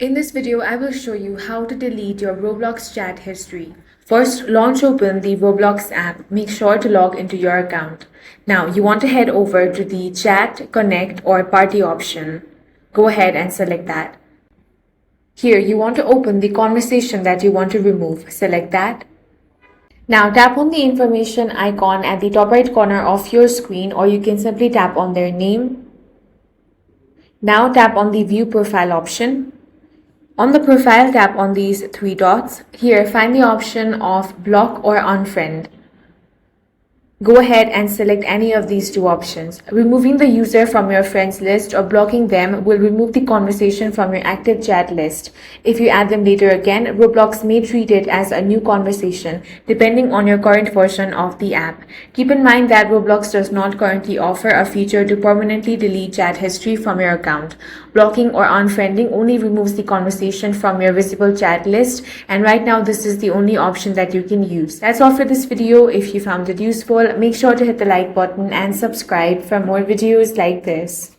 In this video, I will show you how to delete your Roblox chat history. First, launch open the Roblox app. Make sure to log into your account. Now, you want to head over to the Chat, Connect, or Party option. Go ahead and select that. Here, you want to open the conversation that you want to remove. Select that. Now, tap on the information icon at the top right corner of your screen, or you can simply tap on their name. Now, tap on the View Profile option. On the profile, tap on these three dots. Here, find the option of block or unfriend. Go ahead and select any of these two options. Removing the user from your friends list or blocking them will remove the conversation from your active chat list. If you add them later again, Roblox may treat it as a new conversation, depending on your current version of the app. Keep in mind that Roblox does not currently offer a feature to permanently delete chat history from your account. Blocking or unfriending only removes the conversation from your visible chat list, and right now this is the only option that you can use. That's all for this video. If you found it useful, make sure to hit the like button and subscribe for more videos like this.